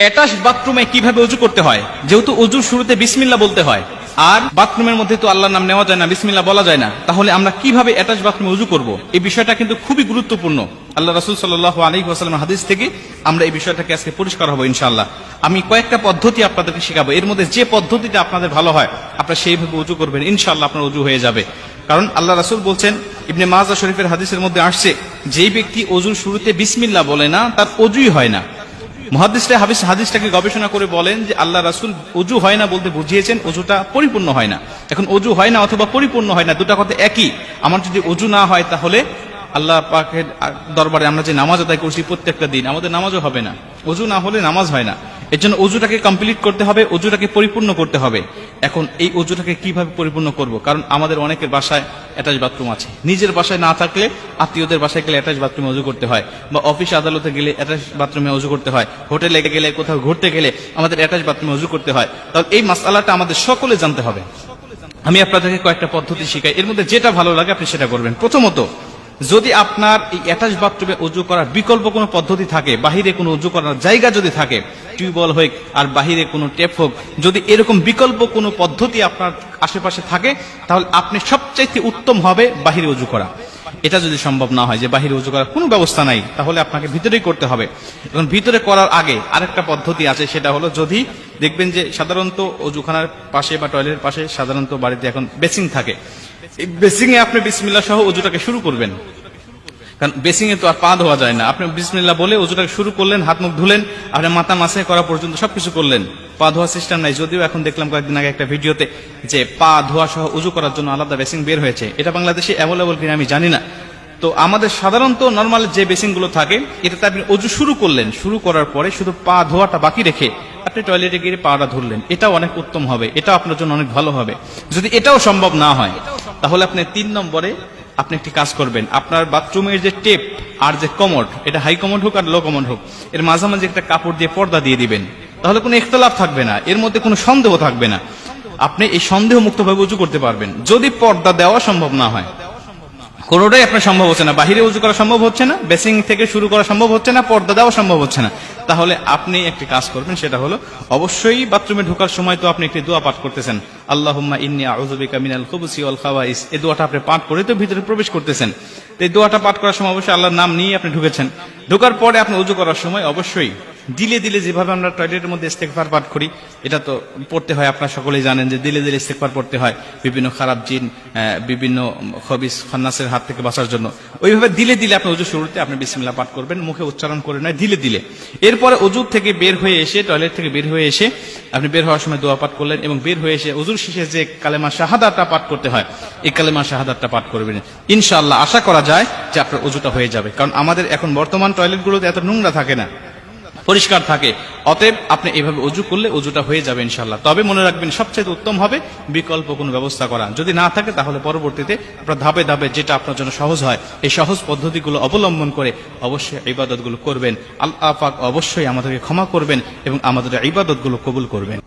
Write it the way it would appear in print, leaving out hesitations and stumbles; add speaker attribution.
Speaker 1: Attach বাথরুমে কিভাবে ওযু করতে হয়? যেহেতু ওযুর শুরুতে বিসমিল্লাহ বলতে হয়, আর বাথরুমের মধ্যে তো আল্লাহর নাম নেওয়া যায় না, বিসমিল্লাহ বলা যায় না, তাহলে আমরা কিভাবে অ্যাটাচ বাথরুমে ওযু করব? এই বিষয়টা কিন্তু খুবই গুরুত্বপূর্ণ। আল্লাহ রাসূল সাল্লাল্লাহু আলাইহি ওয়াসাল্লামের হাদিস থেকে আমরা এই বিষয়টাকে আজকে পরিষ্কার হব ইনশাআল্লাহ। আমি কয়েকটা পদ্ধতি আপনাদেরকে শেখাবো, এর মধ্যে যে পদ্ধতিটা আপনাদের ভালো হয় আপনারা সেইভাবে ওযু করবেন, ইনশাআল্লাহ আপনার ওযু হয়ে যাবে। কারণ আল্লাহ রাসূল বলছেন, ইবনে মাজাহ শরীফের হাদিসের মধ্যে আসছে, যেই ব্যক্তি ওযুর শুরুতে বিসমিল্লাহ বলে না তার ওযুই হয় না। মুহাদ্দিসরা হাদিসটাকে গবেষণা করে বলেন যে আল্লাহ রাসূল ওযু হয় না বলতে বুঝিয়েছেন ওযুটা পরিপূর্ণ হয় না। এখন ওযু হয় না অথবা পরিপূর্ণ হয় না, দুটা কথা একই। আমার যদি ওযু না হয় তাহলে আল্লাহ পাকের দরবারে আমরা যে নামাজ আদায় করছি প্রত্যেকটা দিন, আমাদের নামাজও হবে না। ওযু না হলে নামাজ হয় না। এর জন্য ওযুটাকে কমপ্লিট করতে হবে, ওযুটাকে পরিপূর্ণ করতে হবে। এখন এই ওযুটাকে কিভাবে পরিপূর্ণ করব? কারণ আমাদের অনেকের বাসায় অ্যাটাচ বাথরুম আছে, নিজের বাসায় না থাকলে আত্মীয়দের বাসায় গেলে অ্যাটাচ বাথরুমে ওযু করতে হয়, বা অফিস আদালতে গেলে অ্যাটাচ বাথরুমে ওযু করতে হয়, হোটেলে গেলে কোথাও ঘুরতে গেলে আমাদের অ্যাটাচ বাথরুমে ওযু করতে হয়। তাহলে এই মাসআলাটা আমাদের সকলে জানতে হবে। আমি আপনাদেরকে কয়েকটা পদ্ধতি শিখাই, এর মধ্যে যেটা ভালো লাগে আপনি সেটা করবেন। প্রথমত, যদি আপনার এই অ্যাটাচ বাথরুমে ওযু করার বিকল্প কোনো পদ্ধতি থাকে, বাহিরে কোনো ওযু করার জায়গা যদি থাকে, টিউবওয়েল হোক আর বাহিরে কোনো টেপ হোক, যদি এরকম বিকল্প কোনো পদ্ধতি আপনার আশেপাশে থাকে, তাহলে আপনি সবচাইতে উত্তম হবে বাহিরে ওযু করা। এটা যদি সম্ভব না হয় যে বাহিরে ওযু করার কোনো ব্যবস্থা নাই, তাহলে আপনাকে ভিতরেই করতে হবে। এবং ভিতরে করার আগে আরেকটা পদ্ধতি আছে, সেটা হলো, যদি দেখবেন যে সাধারণত ওযুখানার পাশে বা টয়লেটের পাশে সাধারণত বাড়িতে এখন বেসিং থাকে, এই বেসিং এ আপনি বিসমিল্লাহ সহ ওযুটাকে শুরু করবেন। কারণ বেসিং এ তো আর পা ধোয়া যায় না, আপনি বিসমিল্লাহ বলে ওযুটাকে শুরু করলেন, হাত মুখ ধুলেন, আপনি মাথা মাসে করা পর্যন্ত সবকিছু করলেন, পা ধোয়া সিস্টেম নাই। যদিও এখন দেখলাম কয়েকদিন আগে একটা ভিডিওতে যে পা ধোয়া সহ ওযু করার জন্য আলাদা বেসিং বের হয়েছে, এটা বাংলাদেশে অ্যাভেলেবল কিনা আমি জানি না। তো আমাদের সাধারণত নর্মাল যে বেসিং গুলো থাকে, এটাতে আপনি ওযু শুরু করলেন, শুরু করার পরে শুধু পা ধোয়াটা বাকি রেখে আপনি টয়লেটে গিয়ে পাটা ধরলেন, এটাও অনেক উত্তম হবে, এটা আপনার জন্য অনেক ভালো হবে। যদি এটাও সম্ভব না হয়, তাহলে আপনি 3 নম্বরে আপনি একটি কাজ করবেন, আপনার বাথরুমের যে টেপ আর যে কমোড, এটা হাই কমোড হোক আর লো কমোড হোক, এর মাঝামাঝি একটা কাপড় দিয়ে পর্দা দিয়ে দিবেন। তাহলে কোনো ইখতিলাফ থাকবে না, এর মধ্যে কোনো সন্দেহ থাকবে না, আপনি এই সন্দেহ মুক্তভাবে ওযু করতে পারবেন। যদি পর্দা দেওয়া সম্ভব না হয়, কোনোটাই আপনার সম্ভব হচ্ছে না, বাহিরে ওযু করা সম্ভব হচ্ছে না, বেসিং থেকে শুরু করা সম্ভব হচ্ছে না, পর্দা দেওয়া সম্ভব হচ্ছে না, তাহলে আপনি একটি কাজ করবেন, সেটা হলো অবশ্যই বাথরুমে ঢোকার সময় তো আপনি একটি দোয়া পাঠ করতেছেন, আল্লাহুম্মা ইন্নী আউযু বিকা মিনাল খুবুসি ওয়াল খাবাইস। এই দোয়াটা আপনি পাঠ করে তো ভিতরে প্রবেশ করতেছেন। এই দোয়াটা পাঠ করার সময় অবশ্যই আল্লাহর নাম নিয়ে আপনি ঢুকেছেন। ঢোকার পরে আপনি ওযু করার সময় অবশ্যই দিলে দিলে, যেভাবে আমরা টয়লেটের মধ্যে ইস্তেগফার পাঠ করি, এটা তো পড়তে হয়, আপনারা সকলেই জানেন যে দিলে দিলে ইস্তেগফার পড়তে হয় বিভিন্ন খারাপ জিন, বিভিন্ন খবিস খান্নাসের হাত থেকে বাঁচার জন্য। ওইভাবে দিলে দিলে আপনি ওযু শুরুতে আপনি বিসমিল্লাহ পাঠ করবেন, মুখে উচ্চারণ করে নয়, দিলে দিলে। এরপরে ওযু থেকে বের হয়ে এসে, টয়লেট থেকে বের হয়ে এসে আপনি বের হওয়ার সময় দোয়া পাঠ করলেন, এবং বের হয়ে এসে ওযুর শেষে যে কালেমা শাহাদাতটা পাঠ করতে হয়, এই কালেমা শাহাদাতটা পাঠ করবেন। ইনশাআল্লাহ আশা করা যায় যে আপনার ওযুটা হয়ে যাবে। কারণ আমাদের এখন বর্তমান টয়লেটগুলোতে এত নোংরা থাকে না, পরিষ্কার থাকে। অতএব আপনি এইভাবে ওযু করলে ওযুটা হয়ে যাবে ইনশাআল্লাহ। তবে মনে রাখবেন, সবচেয়ে উত্তম হবে বিকল্প কোনো ব্যবস্থা করা। যদি না থাকে, তাহলে পরবর্তীতে আপনার ধাপে ধাপে যেটা আপনার জন্য সহজ হয়, এই সহজ পদ্ধতিগুলো অবলম্বন করে অবশ্যই ইবাদতগুলো করবেন। আল্লাহ পাক অবশ্যই আমাদেরকে ক্ষমা করবেন এবং আমাদের ইবাদতগুলো কবুল করবেন।